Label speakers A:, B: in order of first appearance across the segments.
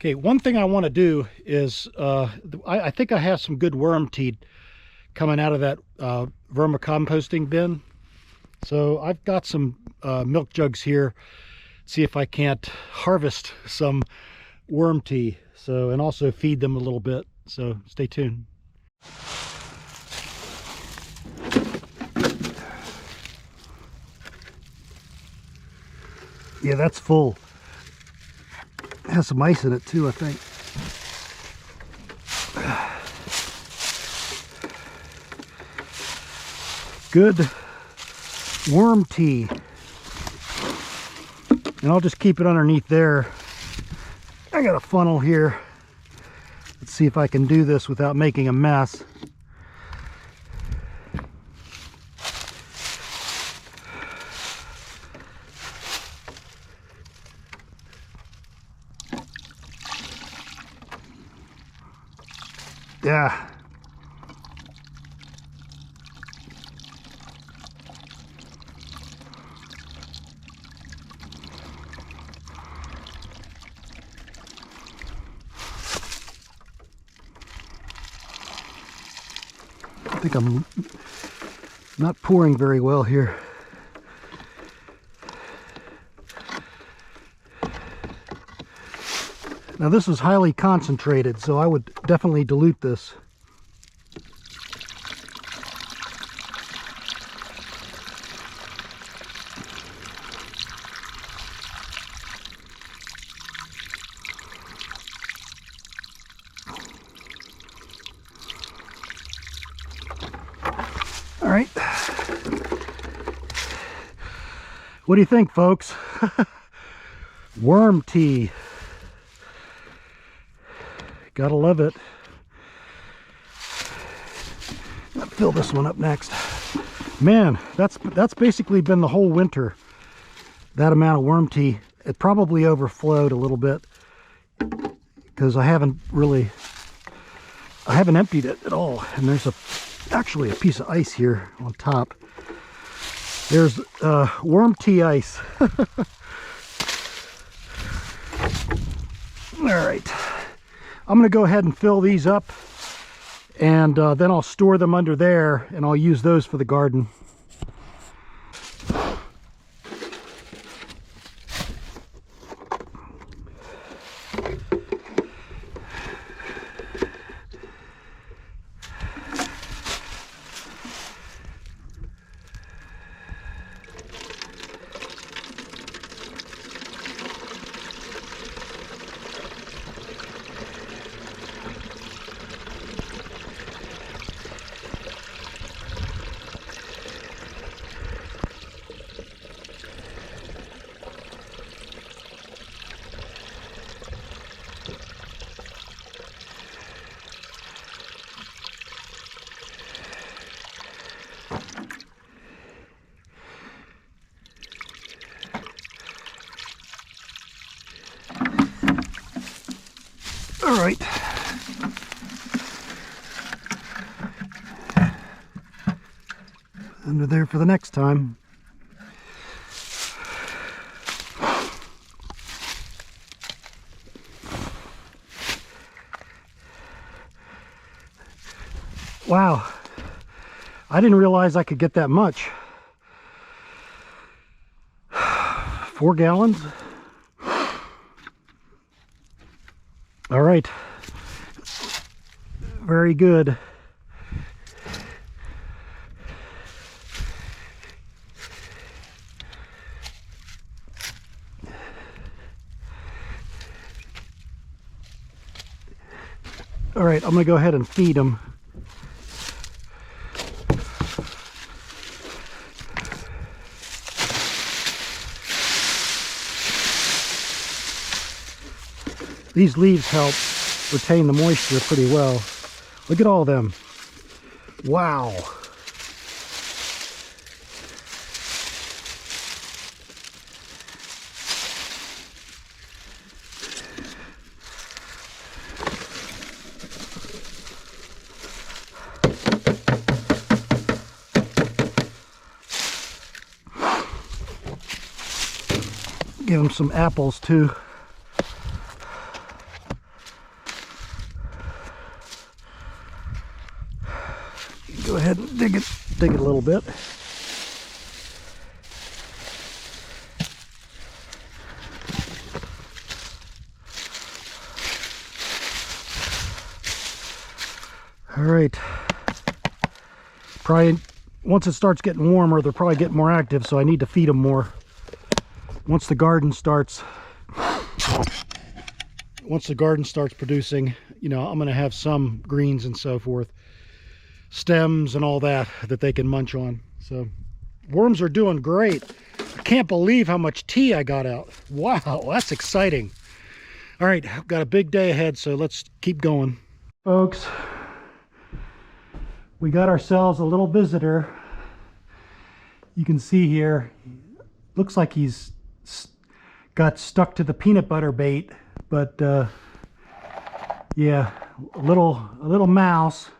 A: Okay, one thing I want to do is, I think I have some good worm tea coming out of that vermicomposting bin. So I've got some milk jugs here. See if I can't harvest some worm tea. So, and also feed them a little bit. So stay tuned. Yeah, that's full. It has some ice in it too, I think. Good worm tea. And I'll just keep it underneath there. I got a funnel here. Let's see if I can do this without making a mess. Yeah. I think I'm not pouring very well here. Now this is highly concentrated, so I would definitely dilute this. All right. What do you think, folks? Worm tea. Gotta love it. I'll fill this one up next. Man, that's basically been the whole winter. That amount of worm tea. It probably overflowed a little bit because I haven't emptied it at all. And there's actually a piece of ice here on top. There's worm tea ice. All right. I'm going to go ahead and fill these up, and then I'll store them under there, and I'll use those for the garden. All right. Under there for the next time. Wow. I didn't realize I could get that much. 4 gallons. All right, very good. All right, I'm gonna go ahead and feed them. These leaves help retain the moisture pretty well. Look at all of them. Wow. Give them some apples too. go ahead and dig it a little bit. All right. Probably once it starts getting warmer, they're probably getting more active, so I need to feed them more. Once the garden starts producing, you know, I'm going to have some greens and so forth, stems and all that they can munch on. So worms are doing great. I can't believe how much tea I got out. Wow, that's exciting. All right, I've got a big day ahead, so let's keep going. Folks, we got ourselves a little visitor. You can see here, looks like he's got stuck to the peanut butter bait, but yeah, a little mouse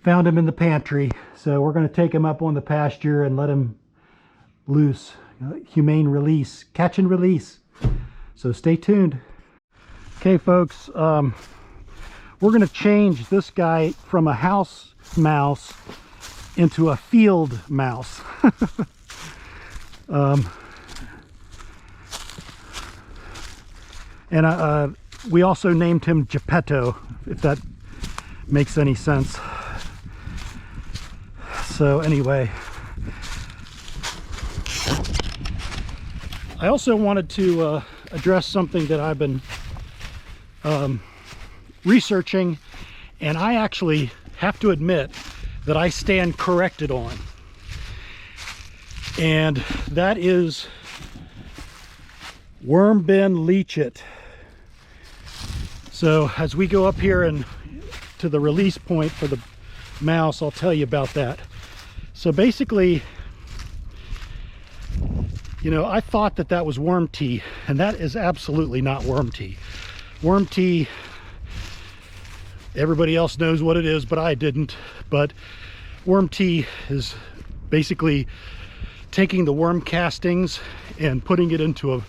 A: found him in the pantry. So we're going to take him up on the pasture and let him loose. Humane release, catch and release. So stay tuned. Okay, folks, we're going to change this guy from a house mouse into a field mouse. And we also named him Geppetto, if that makes any sense. So anyway, I also wanted to address something that I've been researching, and I actually have to admit that I stand corrected on. And that is worm bin leachate. So as we go up here and to the release point for the mouse, I'll tell you about that. So basically, you know, I thought that that was worm tea, and that is absolutely not worm tea. Worm tea, everybody else knows what it is, but I didn't. But worm tea is basically taking the worm castings and putting it into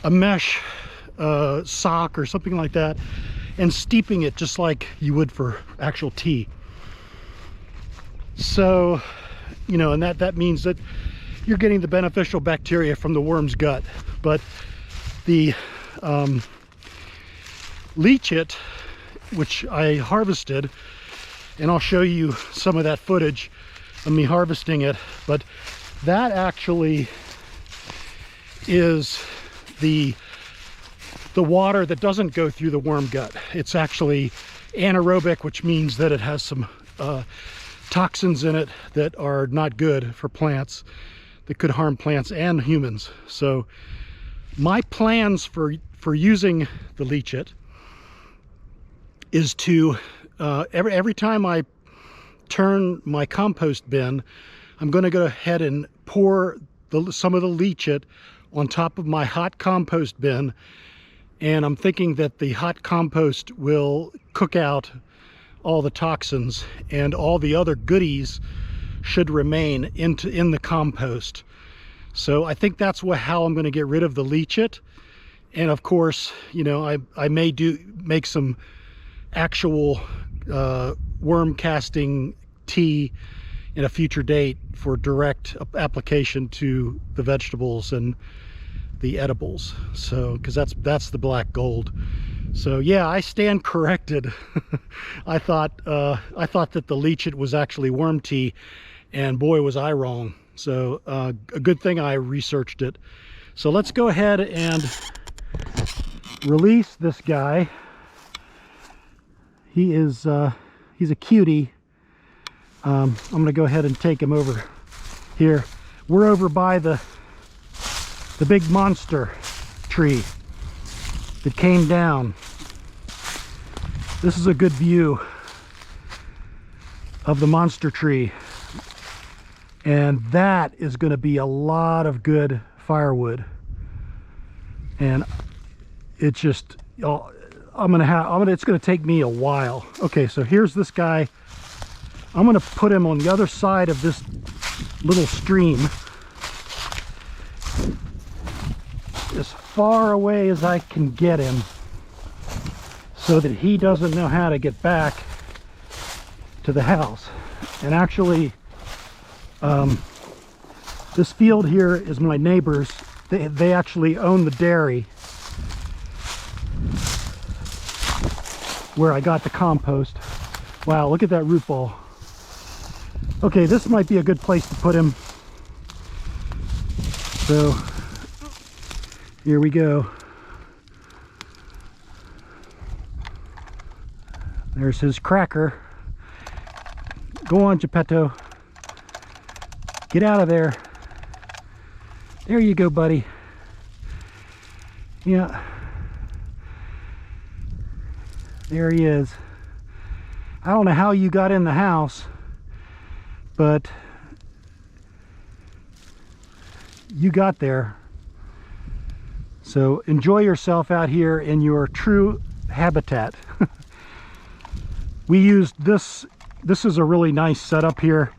A: a mesh sock or something like that, and steeping it just like you would for actual tea. So, you know, and that means that you're getting the beneficial bacteria from the worm's gut. But the leachate, which I harvested, and I'll show you some of that footage of me harvesting it, but that actually is the water that doesn't go through the worm gut. It's actually anaerobic, which means that it has some toxins in it that are not good for plants, that could harm plants and humans. So my plans for using the leachate is to every time I turn my compost bin, I'm going to go ahead and pour some of the leachate on top of my hot compost bin, and I'm thinking that the hot compost will cook out all the toxins, and all the other goodies should remain in the compost. So I think that's how I'm going to get rid of the leachate. And of course, you know, I may make some actual worm casting tea in a future date for direct application to the vegetables and the edibles. So because that's the black gold. So yeah, I stand corrected. I thought that the leachate was actually worm tea, and boy was I wrong. So a good thing I researched it. So let's go ahead and release this guy. He's a cutie. I'm gonna go ahead and take him over here. We're over by the big monster tree that came down. This is a good view of the monster tree, and that is going to be a lot of good firewood. And it's just, it's going to take me a while. Okay, so here's this guy. I'm going to put him on the other side of this little stream, as far away as I can get him, so that he doesn't know how to get back to the house. And actually, this field here is my neighbor's. They actually own the dairy where I got the compost. Wow, look at that root ball. Okay, this might be a good place to put him. So here we go. There's his cracker. Go on, Geppetto. Get out of there. There you go, buddy. Yeah. There he is. I don't know how you got in the house, but you got there. So enjoy yourself out here in your true habitat. We used this. This is a really nice setup here.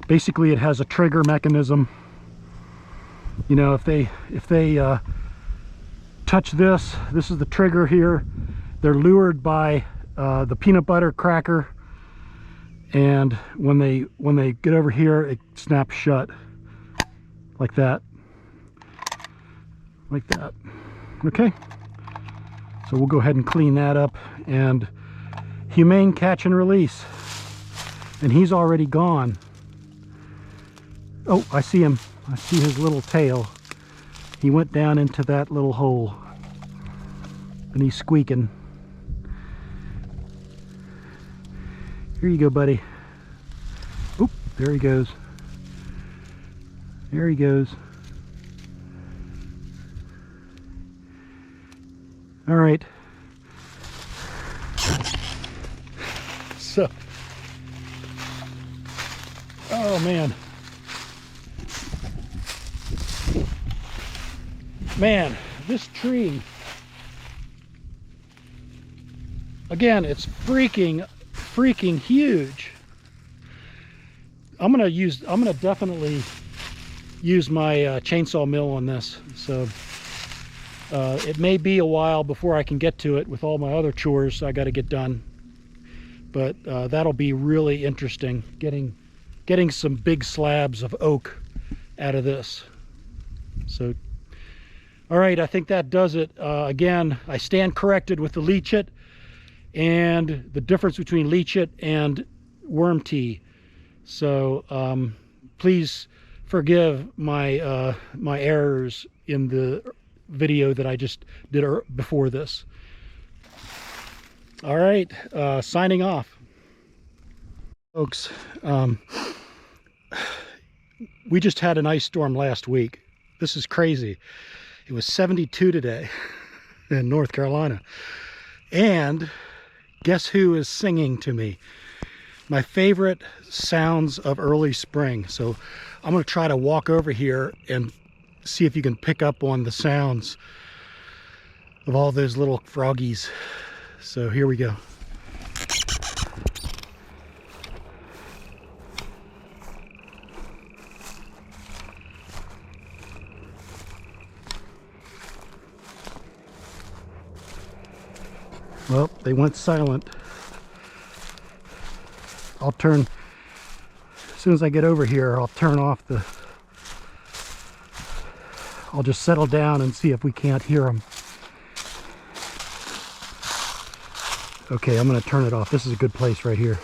A: Basically, it has a trigger mechanism. You know, if they touch this is the trigger here. They're lured by the peanut butter cracker, and when they get over here, it snaps shut like that, like that. Okay, so we'll go ahead and clean that up, and humane catch and release. And he's already gone. Oh, I see him. I see his little tail. He went down into that little hole, and he's squeaking. Here you go, buddy. Oop, there he goes. There he goes. All right. So, oh man. Man, this tree, again, it's freaking huge. I'm gonna definitely use my chainsaw mill on this. So it may be a while before I can get to it with all my other chores I got to get done. But that'll be really interesting, getting some big slabs of oak out of this. So, all right, I think that does it. Again, I stand corrected with the Leachate and the difference between Leachate and worm tea. So please forgive my my errors in the video that I just did before this. All right, signing off. Folks, we just had an ice storm last week. This is crazy. It was 72 today in North Carolina. And guess who is singing to me? My favorite sounds of early spring. So I'm going to try to walk over here and see if you can pick up on the sounds of all those little froggies. So here we go. Well, they went silent. I'll turn, as soon as I get over here, I'll turn off I'll just settle down and see if we can't hear them. Okay, I'm going to turn it off. This is a good place right here.